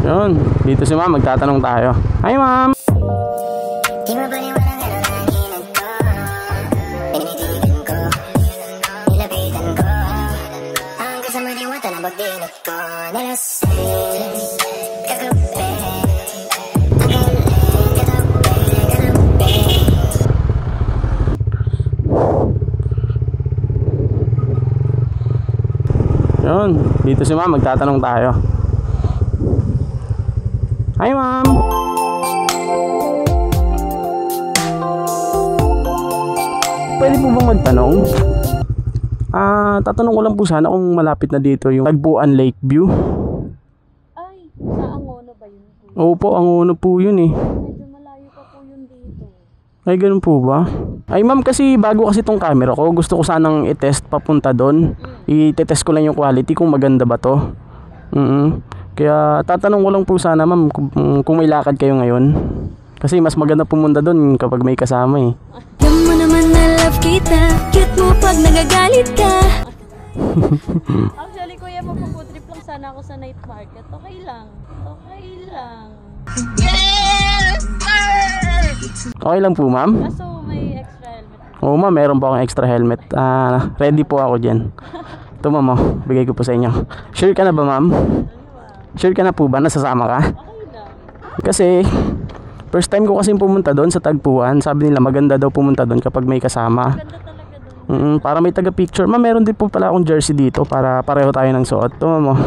Yun, dito si ma'am, magtatanong tayo. Hi ma'am! Di mo ba niwalang nalalaginan ko? Pinitigan ko, nilapitan ko, hanggang sa maliwata na magdinot ko. Nalasing, kagabi, tagaling, katabi. Yun, dito si ma'am, magtatanong tayo. Hi ma'am! Pwede po bang magtanong? Tatanong ko lang po sana kung malapit na dito yung Tagpuan Lakeview. Ay, sa Angono ba yun? Opo, Angono po yun eh. Medyo malayo pa po yun dito. Ay, ganun po ba? Ay ma'am, kasi bago kasi tong camera ko, gusto ko sanang i-test papunta doon. I-test ko lang yung quality kung maganda ba to. Kaya tatanong ko lang po sana ma'am kung may lakad kayo ngayon. Kasi mas maganda pumunta doon kapag may kasama eh. Alam mo naman na love kita, cute mo pag nagagalit ka. Actually, kuya, mapuputrip lang sana ako sa night market. Okay lang. Okay lang. Okay lang po ma'am? Kaso may extra helmet. Oo ma'am, meron po akong extra helmet. Ready po ako dyan. Ito ma'am, oh, bigay ko po sa inyo. Sure ka na ba ma'am? Sure ka na po ba? Nasasama ka? Okay lang. Kasi first time ko kasi pumunta doon sa Tagpuan. Sabi nila maganda daw pumunta doon kapag may kasama. Ganda talaga doon. Para may taga picture. Ma'am, meron din po pala akong jersey dito para pareho tayo ng suot. Ito ma'am, oh.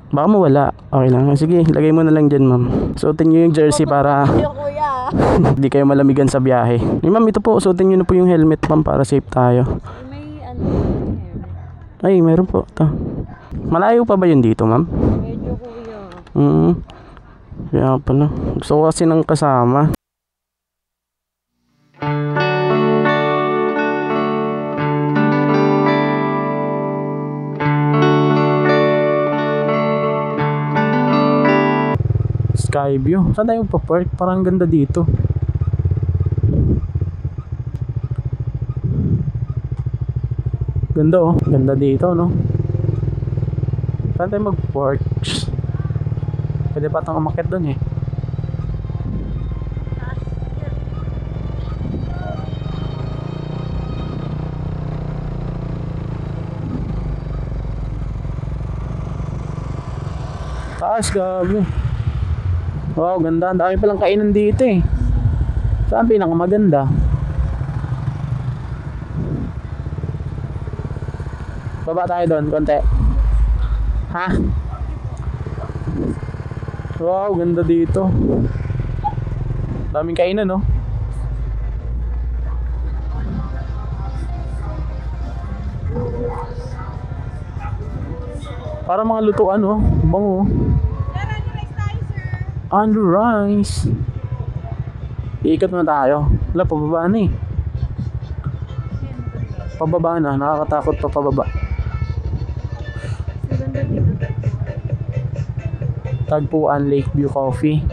Baka mawala. Okay lang. Sige, lagay mo na lang dyan ma'am. Suotin nyo yung jersey para Yo, kuya. hindi kayo malamigan sa biyahe. Ma'am, ito po, suotin nyo na po yung helmet ma'am para safe tayo. May helmet. Ay, meron po. Ito. Malayo pa ba yun dito ma'am? Medyo, kuya. Kaya pala. Gusto ko kasi ng kasama. Skyview. Saan tayo pa-park? Parang ganda dito. Ganda oh. Ganda dito, no? Saan tayo mag-park? Pwede pa itong umakyat doon eh. Taas, gabi. Wow, ganda. Ang dami palang kainan dito eh. Saan pinakamaganda? Baba tayo doon, konti. Ha? Wow, ganda dito. Daming kainan, no? Para mga lutuan, no? Bango. Under rice. Iikot na tayo. Wala, pababa na eh. Pababa na, nakakatakot pa pababa. Tagpuan Lakeview Coffee.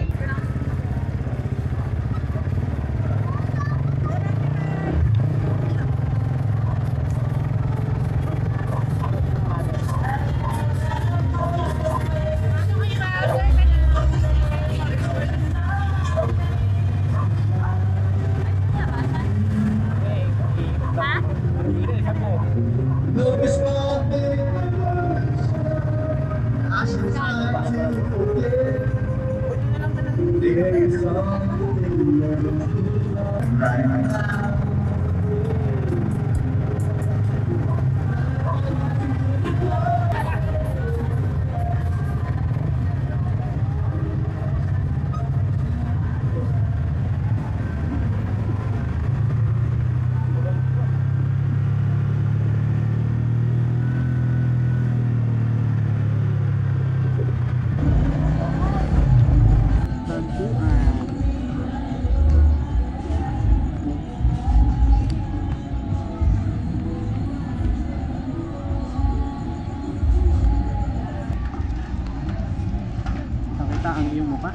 Nakita ang iyong mukha.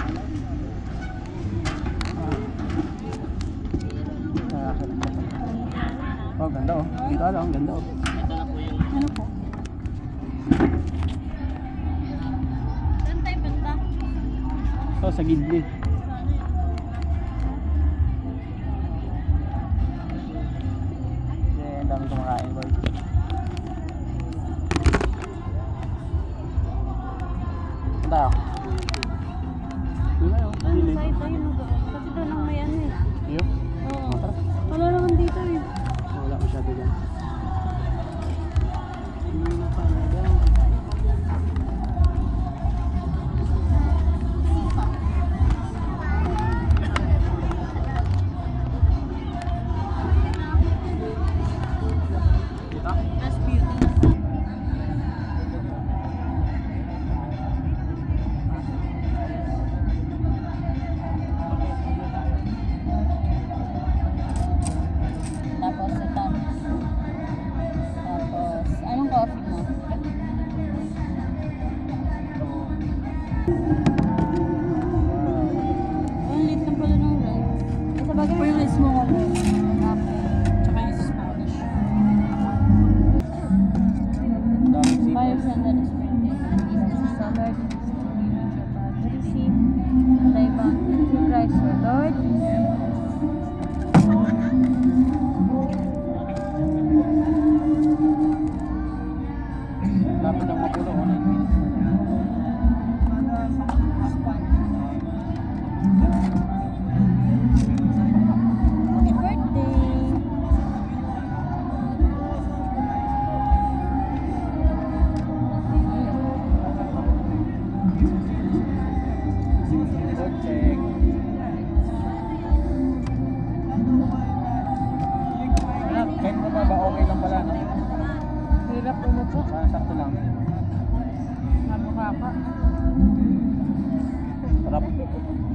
Oh, ganda oh. Dito lang, ganda oh. Ito na po yung ano po. to sa gidli. Yeah, ang dami kumakain, boy. Saan tayo? Doon na yun. Ano, side tayo no doon. Kasi doon ang may ano eh. Iyo? Oo. Tara. Wala naman dito eh. Wala masyado dyan. That's beauty. Tapos ito. Tapos, anong coffee mo? Ang lit lang pala ng rice. Sa bagay may rice mo ako. Okay. Tsaka yung Spanish. Five sandals printed. Isa sa Lord. Receipt. Taiwan. Christ our Lord. Lapit ang mapulo ko na Happy birthday! check. Kahit mo ba okay lang pala, no? Hirap umupo. Sakto lang. Namukha ka. Sarap.